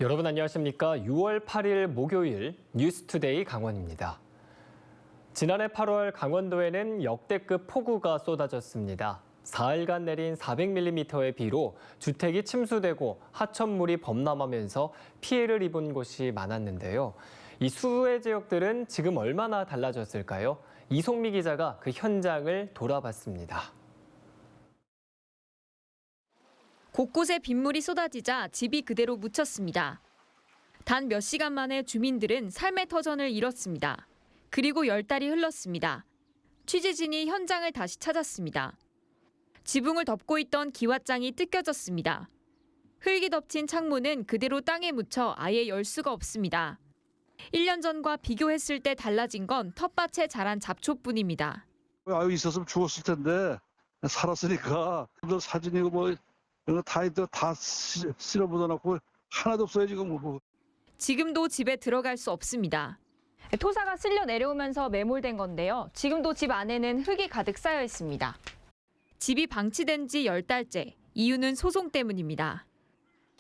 여러분 안녕하십니까? 6월 8일 목요일 뉴스투데이 강원입니다. 지난해 8월 강원도에는 역대급 폭우가 쏟아졌습니다. 4일간 내린 400mm의 비로 주택이 침수되고 하천물이 범람하면서 피해를 입은 곳이 많았는데요. 이 수해 지역들은 지금 얼마나 달라졌을까요? 이송미 기자가 그 현장을 돌아봤습니다. 곳곳에 빗물이 쏟아지자 집이 그대로 묻혔습니다. 단 몇 시간 만에 주민들은 삶의 터전을 잃었습니다. 그리고 10달이 흘렀습니다. 취재진이 현장을 다시 찾았습니다. 지붕을 덮고 있던 기왓장이 뜯겨졌습니다. 흙이 덮친 창문은 그대로 땅에 묻혀 아예 열 수가 없습니다. 1년 전과 비교했을 때 달라진 건 텃밭에 자란 잡초뿐입니다. 있었으면 죽었을 텐데 살았으니까 사진이고 뭐 이런 거 다 쓸어 묻어놓고 하나도 없어요 지금. 지금도 집에 들어갈 수 없습니다. 토사가 쓸려 내려오면서 매몰된 건데요. 지금도 집 안에는 흙이 가득 쌓여 있습니다. 집이 방치된 지 10달째. 이유는 소송 때문입니다.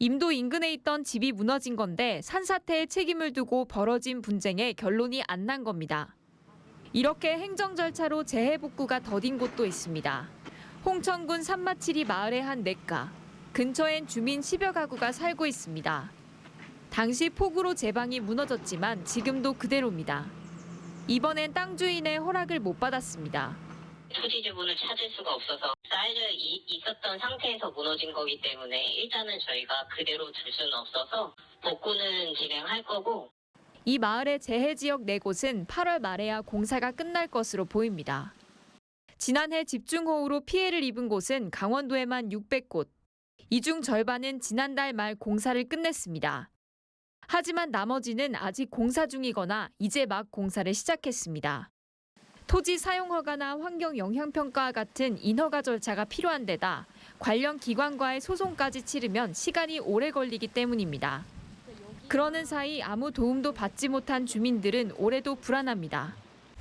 임도 인근에 있던 집이 무너진 건데 산사태에 책임을 두고 벌어진 분쟁에 결론이 안 난 겁니다. 이렇게 행정 절차로 재해 복구가 더딘 곳도 있습니다. 홍천군 산마치리 마을의 한 냇가. 근처엔 주민 10여 가구가 살고 있습니다. 당시 폭우로 제방이 무너졌지만 지금도 그대로입니다. 이번엔 땅 주인의 허락을 못 받았습니다. 토지 지분을 찾을 수가 없어서 쌓여 있었던 상태에서 무너진 거기 때문에 일단은 저희가 그대로 둘 수는 없어서 복구는 진행할 거고. 이 마을의 재해 지역 4곳은 8월 말에야 공사가 끝날 것으로 보입니다. 지난해 집중호우로 피해를 입은 곳은 강원도에만 600곳. 이 중 절반은 지난달 말 공사를 끝냈습니다. 하지만 나머지는 아직 공사 중이거나 이제 막 공사를 시작했습니다. 토지 사용 허가나 환경 영향 평가와 같은 인허가 절차가 필요한 데다 관련 기관과의 소송까지 치르면 시간이 오래 걸리기 때문입니다. 그러는 사이 아무 도움도 받지 못한 주민들은 올해도 불안합니다.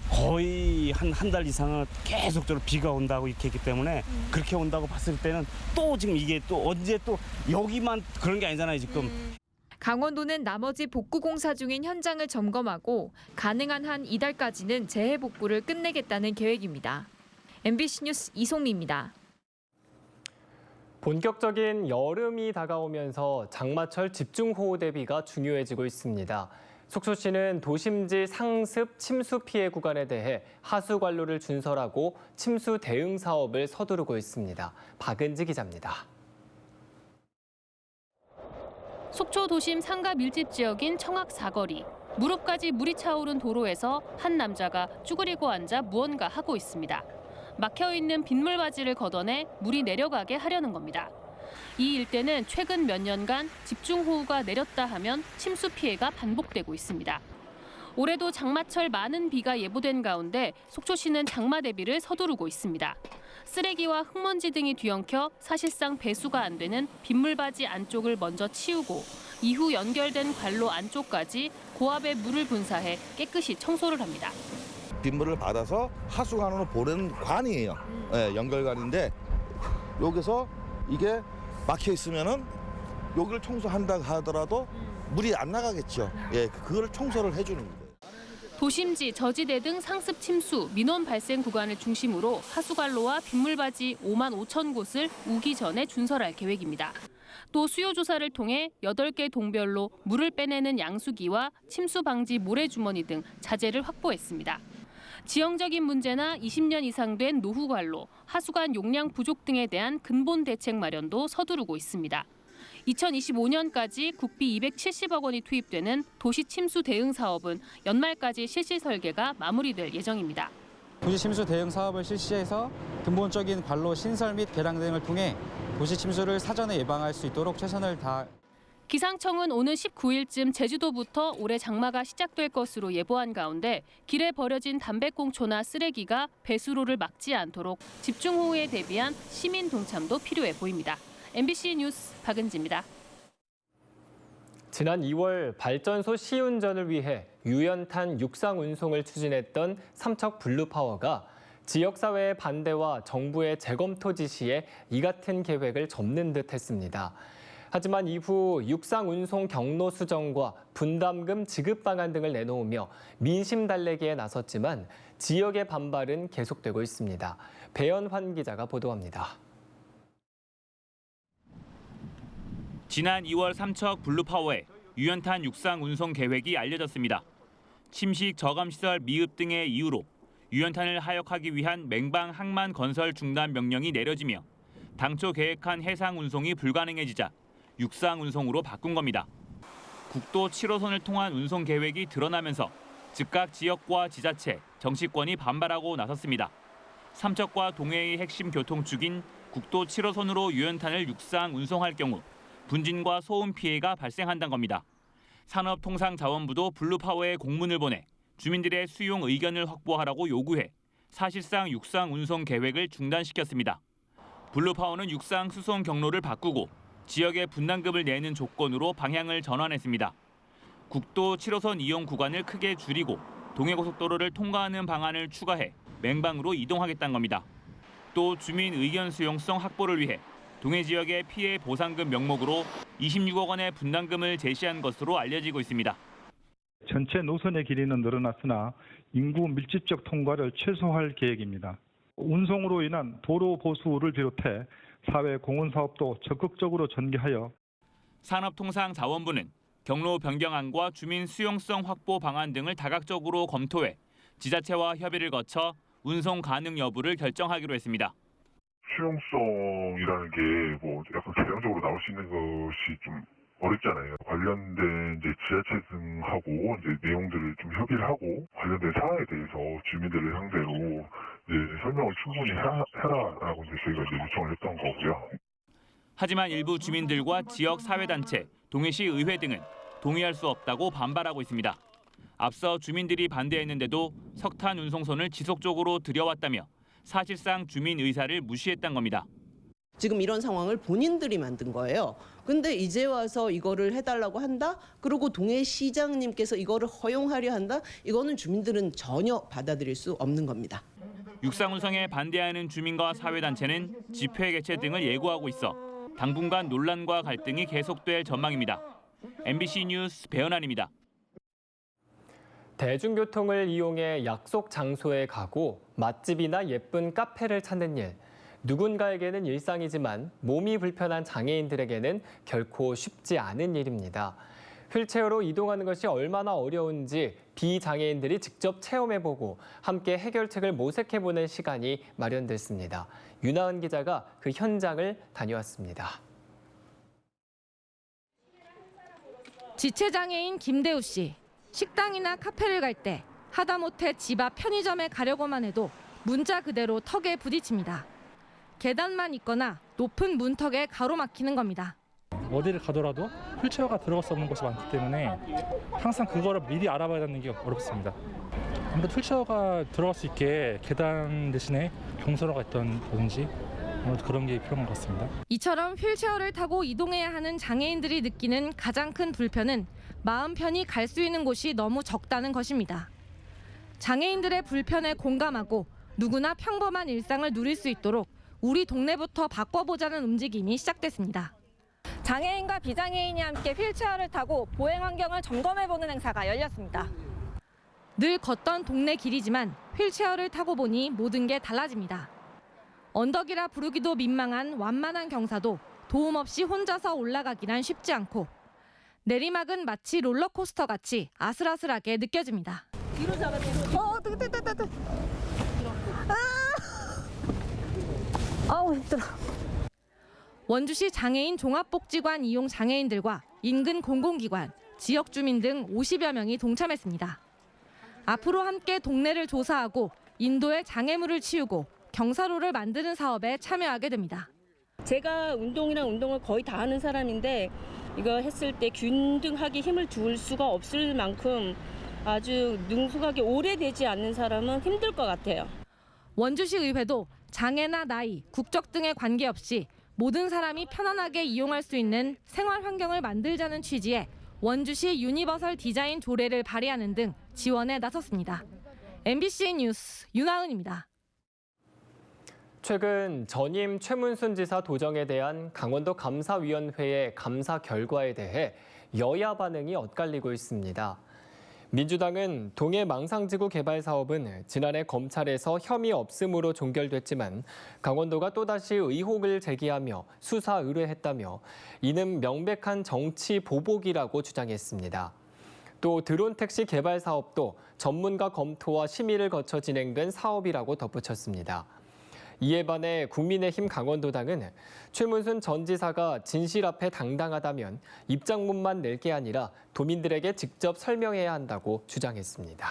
거의 한 달 이상은 계속적으로 비가 온다고 이렇게 했기 때문에 그렇게 온다고 봤을 때는 또 지금 이게 또 언제 또 여기만 그런 게 아니잖아요 지금. 강원도는 나머지 복구 공사 중인 현장을 점검하고 가능한 한 이달까지는 재해 복구를 끝내겠다는 계획입니다. MBC 뉴스 이송미입니다. 본격적인 여름이 다가오면서 장마철 집중호우 대비가 중요해지고 있습니다. 속초시는 도심지 상습 침수 피해 구간에 대해 하수 관로를 준설하고 침수 대응 사업을 서두르고 있습니다. 박은지 기자입니다. 속초 도심 상가 밀집 지역인 청악 사거리. 무릎까지 물이 차오른 도로에서 한 남자가 쭈그리고 앉아 무언가 하고 있습니다. 막혀있는 빗물바지를 걷어내 물이 내려가게 하려는 겁니다. 이 일대는 최근 몇 년간 집중호우가 내렸다 하면 침수 피해가 반복되고 있습니다. 올해도 장마철 많은 비가 예보된 가운데 속초시는 장마 대비를 서두르고 있습니다. 쓰레기와 흙먼지 등이 뒤엉켜 사실상 배수가 안 되는 빗물바지 안쪽을 먼저 치우고 이후 연결된 관로 안쪽까지 고압의 물을 분사해 깨끗이 청소를 합니다. 빗물을 받아서 하수관으로 보내는 관이에요. 네, 연결관인데 여기서 이게 막혀 있으면은 여기를 청소한다 하더라도 물이 안 나가겠죠. 예, 그걸 청소를 해주는 거예요. 도심지, 저지대 등 상습 침수, 민원 발생 구간을 중심으로 하수관로와 빗물바지 5만 5천 곳을 우기 전에 준설할 계획입니다. 또 수요 조사를 통해 8개 동별로 물을 빼내는 양수기와 침수 방지 모래주머니 등 자재를 확보했습니다. 지형적인 문제나 20년 이상 된 노후관로, 하수관 용량 부족 등에 대한 근본 대책 마련도 서두르고 있습니다. 2025년까지 국비 270억 원이 투입되는 도시 침수 대응 사업은 연말까지 실시 설계가 마무리될 예정입니다. 도시 침수 대응 사업을 실시해서 근본적인 관로 신설 및 개량 등을 통해 도시 침수를 사전에 예방할 수 있도록 최선을 다. 기상청은 오는 19일쯤 제주도부터 올해 장마가 시작될 것으로 예보한 가운데 길에 버려진 담배꽁초나 쓰레기가 배수로를 막지 않도록 집중호우에 대비한 시민 동참도 필요해 보입니다. MBC 뉴스 박은지입니다. 지난 2월 발전소 시운전을 위해 유연탄 육상 운송을 추진했던 삼척 블루파워가 지역사회의 반대와 정부의 재검토 지시에 이 같은 계획을 접는 듯 했습니다. 하지만 이후 육상 운송 경로 수정과 분담금 지급 방안 등을 내놓으며 민심 달래기에 나섰지만 지역의 반발은 계속되고 있습니다. 배연환 기자가 보도합니다. 지난 2월 삼척 블루파워에 유연탄 육상 운송 계획이 알려졌습니다. 침식 저감시설 미흡 등의 이유로 유연탄을 하역하기 위한 맹방 항만 건설 중단 명령이 내려지며 당초 계획한 해상 운송이 불가능해지자 육상 운송으로 바꾼 겁니다. 국도 7호선을 통한 운송 계획이 드러나면서 즉각 지역과 지자체, 정치권이 반발하고 나섰습니다. 삼척과 동해의 핵심 교통축인 국도 7호선으로 유연탄을 육상 운송할 경우 분진과 소음 피해가 발생한다는 겁니다. 산업통상자원부도 블루파워에 공문을 보내 주민들의 수용 의견을 확보하라고 요구해 사실상 육상 운송 계획을 중단시켰습니다. 블루파워는 육상 수송 경로를 바꾸고 지역에 분담금을 내는 조건으로 방향을 전환했습니다. 국도 7호선 이용 구간을 크게 줄이고 동해고속도로를 통과하는 방안을 추가해 맹방으로 이동하겠다는 겁니다. 또 주민 의견 수용성 확보를 위해 동해 지역의 피해 보상금 명목으로 26억 원의 분담금을 제시한 것으로 알려지고 있습니다. 전체 노선의 길이는 늘어났으나 인구 밀집적 통과를 최소화할 계획입니다. 운송으로 인한 도로 보수를 비롯해 사회 공헌 사업도 적극적으로 전개하여 산업통상자원부는 경로 변경안과 주민 수용성 확보 방안 등을 다각적으로 검토해 지자체와 협의를 거쳐 운송 가능 여부를 결정하기로 했습니다. 수용성이라는 게 뭐 약간 개량적으로 나올 수 있는 것이 좀 어렵잖아요. 관련된 이제 지자체 등하고 이제 내용들을 좀 협의를 하고 관련된 사항에 대해서 주민들을 상대로 이제 설명을 충분히 해라라고 이제 저희가 이제 요청을 했던 거고요. 하지만 일부 주민들과 지역 사회단체, 동해시 의회 등은 동의할 수 없다고 반발하고 있습니다. 앞서 주민들이 반대했는데도 석탄 운송선을 지속적으로 들여왔다며 사실상 주민 의사를 무시했다는 겁니다. 지금 이런 상황을 본인들이 만든 거예요. 근데 이제 와서 이거를 해달라고 한다? 그리고 동해시장님께서 이거를 허용하려 한다? 이거는 주민들은 전혀 받아들일 수 없는 겁니다. 육상 운송에 반대하는 주민과 사회단체는 집회 개최 등을 예고하고 있어 당분간 논란과 갈등이 계속될 전망입니다. MBC 뉴스 배연환입니다. 대중교통을 이용해 약속 장소에 가고 맛집이나 예쁜 카페를 찾는 일. 누군가에게는 일상이지만 몸이 불편한 장애인들에게는 결코 쉽지 않은 일입니다. 휠체어로 이동하는 것이 얼마나 어려운지 비장애인들이 직접 체험해보고 함께 해결책을 모색해보는 시간이 마련됐습니다. 윤하은 기자가 그 현장을 다녀왔습니다. 지체장애인 김대우 씨. 식당이나 카페를 갈 때 하다못해 집 앞 편의점에 가려고만 해도 문자 그대로 턱에 부딪힙니다. 계단만 있거나 높은 문턱에 가로막히는 겁니다. 어디를 가더라도 휠체어가 들어갈 수 없는 곳이 많기 때문에 항상 그거를 미리 알아봐야 되는 게 어렵습니다. 아무래도 휠체어가 들어갈 수 있게 계단 대신에 경사로가 있던지 그런 게 필요한 것 같습니다. 이처럼 휠체어를 타고 이동해야 하는 장애인들이 느끼는 가장 큰 불편은 마음 편히 갈 수 있는 곳이 너무 적다는 것입니다. 장애인들의 불편에 공감하고 누구나 평범한 일상을 누릴 수 있도록 우리 동네부터 바꿔보자는 움직임이 시작됐습니다. 장애인과 비장애인이 함께 휠체어를 타고 보행 환경을 점검해보는 행사가 열렸습니다. 늘 걷던 동네 길이지만 휠체어를 타고 보니 모든 게 달라집니다. 언덕이라 부르기도 민망한 완만한 경사도 도움 없이 혼자서 올라가기란 쉽지 않고 내리막은 마치 롤러코스터 같이 아슬아슬하게 느껴집니다. 뒤로 잡아주세요. 됐다. 아우 힘들어. 원주시 장애인 종합복지관 이용 장애인들과 인근 공공기관, 지역 주민 등 50여 명이 동참했습니다. 앞으로 함께 동네를 조사하고 인도의 장애물을 치우고 경사로를 만드는 사업에 참여하게 됩니다. 제가 운동을 거의 다 하는 사람인데 이거 했을 때 균등하게 힘을 둘 수가 없을 만큼 아주 능숙하게 오래되지 않는 사람은 힘들 것 같아요. 원주시 의회도 장애나 나이, 국적 등에 관계없이 모든 사람이 편안하게 이용할 수 있는 생활 환경을 만들자는 취지에 원주시 유니버설 디자인 조례를 발의하는 등 지원에 나섰습니다. MBC 뉴스 윤하은입니다. 최근 전임 최문순 지사 도정에 대한 강원도 감사위원회의 감사 결과에 대해 여야 반응이 엇갈리고 있습니다. 민주당은 동해 망상지구 개발 사업은 지난해 검찰에서 혐의 없음으로 종결됐지만 강원도가 또다시 의혹을 제기하며 수사 의뢰했다며 이는 명백한 정치 보복이라고 주장했습니다. 또 드론 택시 개발 사업도 전문가 검토와 심의를 거쳐 진행된 사업이라고 덧붙였습니다. 이에 반해 국민의힘 강원도당은 최문순 전 지사가 진실 앞에 당당하다면 입장문만 낼 게 아니라 도민들에게 직접 설명해야 한다고 주장했습니다.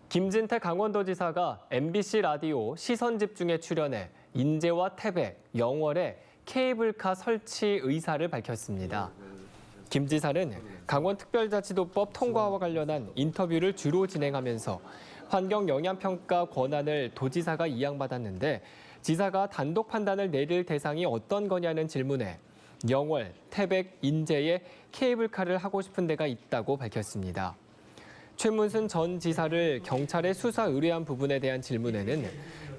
김진태 강원도지사가 MBC 라디오 시선집중에 출연해 인제와 태백, 영월에 케이블카 설치 의사를 밝혔습니다. 김 지사는 강원특별자치도법 통과와 관련한 인터뷰를 주로 진행하면서 환경영향평가 권한을 도지사가 이양받았는데 지사가 단독 판단을 내릴 대상이 어떤 거냐는 질문에 영월, 태백, 인제에 케이블카를 하고 싶은 데가 있다고 밝혔습니다. 최문순 전 지사를 경찰에 수사 의뢰한 부분에 대한 질문에는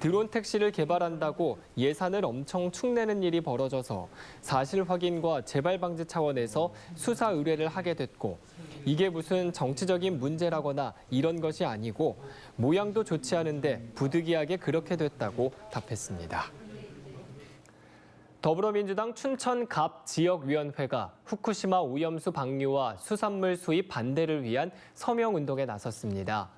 드론 택시를 개발한다고 예산을 엄청 축내는 일이 벌어져서 사실 확인과 재발 방지 차원에서 수사 의뢰를 하게 됐고 이게 무슨 정치적인 문제라거나 이런 것이 아니고 모양도 좋지 않은데 부득이하게 그렇게 됐다고 답했습니다. 더불어민주당 춘천갑 지역위원회가 후쿠시마 오염수 방류와 수산물 수입 반대를 위한 서명운동에 나섰습니다.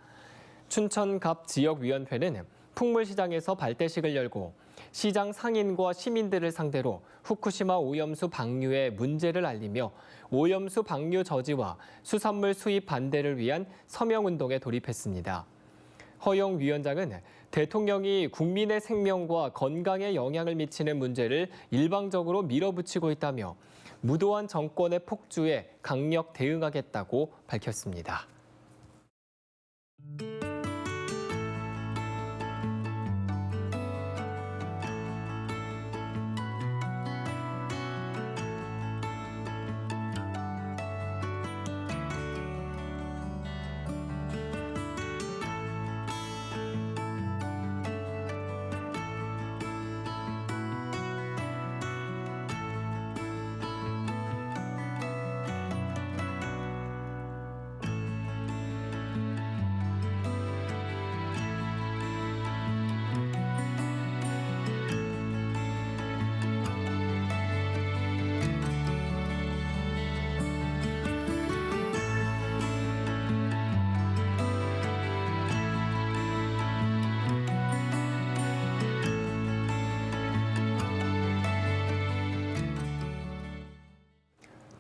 춘천갑 지역위원회는 풍물시장에서 발대식을 열고 시장 상인과 시민들을 상대로 후쿠시마 오염수 방류의 문제를 알리며 오염수 방류 저지와 수산물 수입 반대를 위한 서명운동에 돌입했습니다. 허용 위원장은 대통령이 국민의 생명과 건강에 영향을 미치는 문제를 일방적으로 밀어붙이고 있다며 무도한 정권의 폭주에 강력 대응하겠다고 밝혔습니다.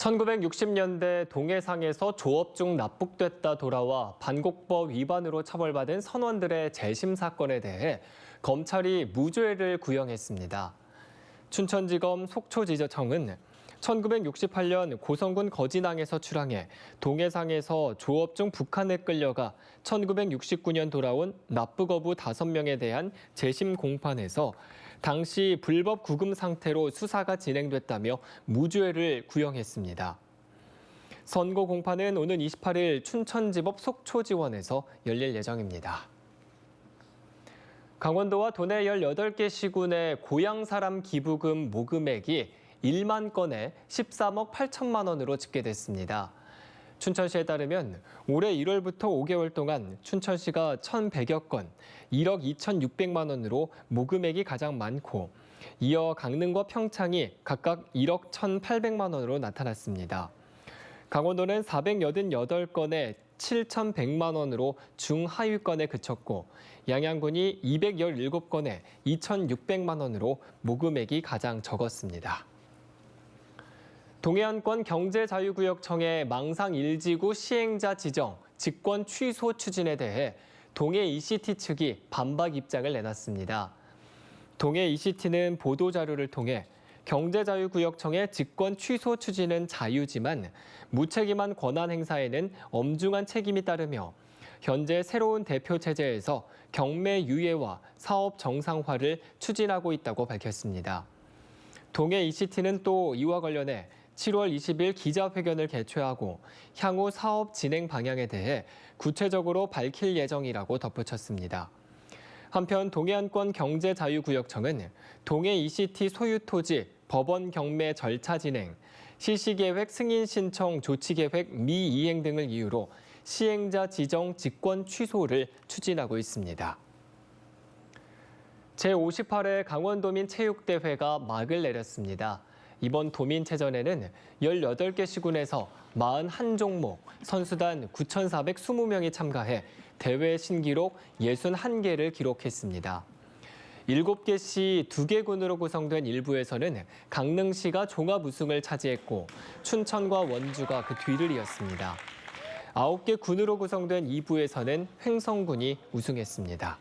(1960년대) 동해상에서 조업 중 납북됐다 돌아와 반곡법 위반으로 처벌받은 선원들의 재심 사건에 대해 검찰이 무죄를 구형했습니다. 춘천지검 속초지저청은 1968년 고성군 거진항에서 출항해 동해상에서 조업 중 북한에 끌려가 1969년 돌아온 납북어부 5명에 대한 재심 공판에서 당시 불법 구금 상태로 수사가 진행됐다며 무죄를 구형했습니다. 선고 공판은 오는 28일 춘천지법 속초지원에서 열릴 예정입니다. 강원도와 도내 18개 시군의 고향사람 기부금 모금액이 1만 건에 13억 8천만 원으로 집계됐습니다. 춘천시에 따르면 올해 1월부터 5개월 동안 춘천시가 1,100여 건, 1억 2,600만 원으로 모금액이 가장 많고 이어 강릉과 평창이 각각 1억 1,800만 원으로 나타났습니다. 강원도는 488건에 7,100만 원으로 중하위권에 그쳤고 양양군이 217건에 2,600만 원으로 모금액이 가장 적었습니다. 동해안권 경제자유구역청의 망상 1지구 시행자 지정, 직권 취소 추진에 대해 동해 ECT 측이 반박 입장을 내놨습니다. 동해 ECT는 보도자료를 통해 경제자유구역청의 직권 취소 추진은 자유지만 무책임한 권한 행사에는 엄중한 책임이 따르며 현재 새로운 대표 체제에서 경매 유예와 사업 정상화를 추진하고 있다고 밝혔습니다. 동해 ECT는 또 이와 관련해 7월 20일 기자회견을 개최하고 향후 사업 진행 방향에 대해 구체적으로 밝힐 예정이라고 덧붙였습니다. 한편 동해안권 경제자유구역청은 동해 ECT 소유 토지 법원 경매 절차 진행, 실시계획 승인 신청 조치계획 미이행 등을 이유로 시행자 지정 직권 취소를 추진하고 있습니다. 제58회 강원도민 체육대회가 막을 내렸습니다. 이번 도민체전에는 18개 시군에서 41종목, 선수단 9,420명이 참가해 대회 신기록 61개를 기록했습니다. 7개 시 2개 군으로 구성된 1부에서는 강릉시가 종합 우승을 차지했고 춘천과 원주가 그 뒤를 이었습니다. 9개 군으로 구성된 2부에서는 횡성군이 우승했습니다.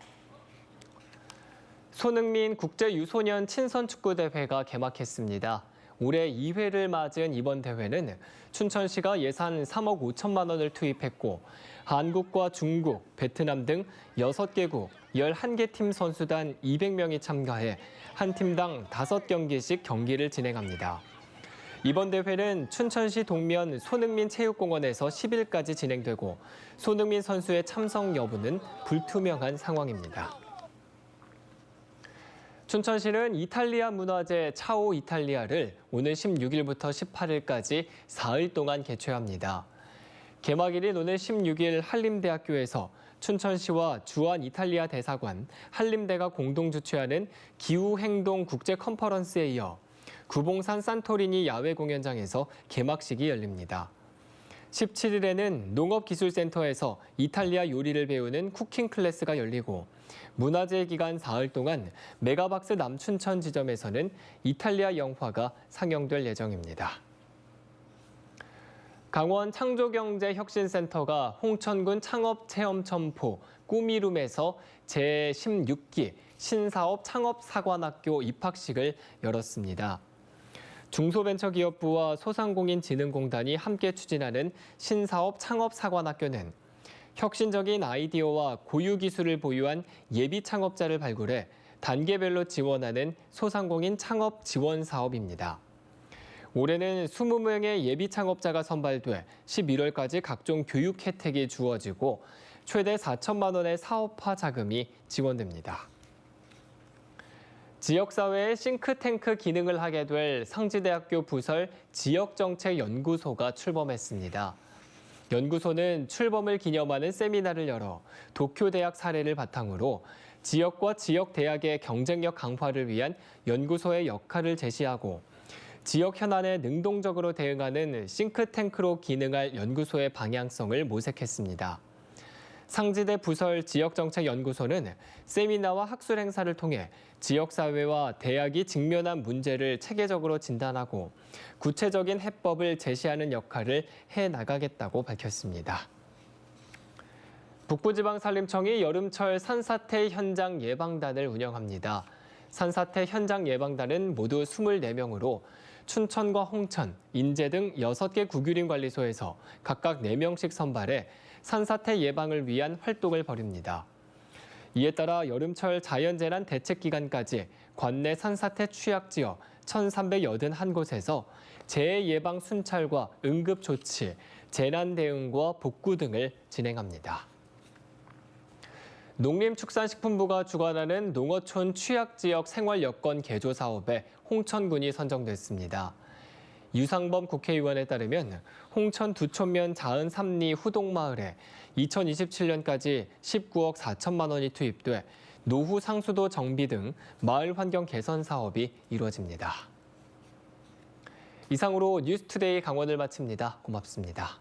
손흥민 국제유소년 친선축구대회가 개막했습니다. 올해 2회를 맞은 이번 대회는 춘천시가 예산 3억 5천만 원을 투입했고 한국과 중국, 베트남 등 6개국 11개 팀 선수단 200명이 참가해 한 팀당 5경기씩 경기를 진행합니다. 이번 대회는 춘천시 동면 손흥민 체육공원에서 10일까지 진행되고 손흥민 선수의 참석 여부는 불투명한 상황입니다. 춘천시는 이탈리아 문화제 차오 이탈리아를 오늘 16일부터 18일까지 4일 동안 개최합니다. 개막일인 오늘 16일 한림대학교에서 춘천시와 주한 이탈리아 대사관, 한림대가 공동 주최하는 기후행동 국제 컨퍼런스에 이어 구봉산 산토리니 야외 공연장에서 개막식이 열립니다. 17일에는 농업기술센터에서 이탈리아 요리를 배우는 쿠킹 클래스가 열리고 문화제 기간 4일 동안 메가박스 남춘천 지점에서는 이탈리아 영화가 상영될 예정입니다. 강원 창조경제혁신센터가 홍천군 창업체험점포 꾸미룸에서 제16기 신사업 창업사관학교 입학식을 열었습니다. 중소벤처기업부와 소상공인진흥공단이 함께 추진하는 신사업 창업사관학교는 혁신적인 아이디어와 고유 기술을 보유한 예비 창업자를 발굴해 단계별로 지원하는 소상공인 창업 지원 사업입니다. 올해는 20명의 예비 창업자가 선발돼 11월까지 각종 교육 혜택이 주어지고 최대 4천만 원의 사업화 자금이 지원됩니다. 지역사회의 싱크탱크 기능을 하게 될 상지대학교 부설 지역정책연구소가 출범했습니다. 연구소는 출범을 기념하는 세미나를 열어 도쿄대학 사례를 바탕으로 지역과 지역대학의 경쟁력 강화를 위한 연구소의 역할을 제시하고 지역 현안에 능동적으로 대응하는 싱크탱크로 기능할 연구소의 방향성을 모색했습니다. 상지대 부설 지역정책연구소는 세미나와 학술 행사를 통해 지역사회와 대학이 직면한 문제를 체계적으로 진단하고 구체적인 해법을 제시하는 역할을 해나가겠다고 밝혔습니다. 북부지방산림청이 여름철 산사태 현장 예방단을 운영합니다. 산사태 현장 예방단은 모두 24명으로 춘천과 홍천, 인제 등 6개 구규림 관리소에서 각각 4명씩 선발해 산사태 예방을 위한 활동을 벌입니다. 이에 따라 여름철 자연재난 대책 기간까지 관내 산사태 취약지역 1,381곳에서 재해 예방 순찰과 응급 조치, 재난 대응과 복구 등을 진행합니다. 농림축산식품부가 주관하는 농어촌 취약지역 생활여건 개조 사업에 홍천군이 선정됐습니다. 유상범 국회의원에 따르면 홍천 두촌면 자은 3리 후동마을에 2027년까지 19억 4천만 원이 투입돼 노후 상수도 정비 등 마을 환경 개선 사업이 이루어집니다. 이상으로 뉴스투데이 강원을 마칩니다. 고맙습니다.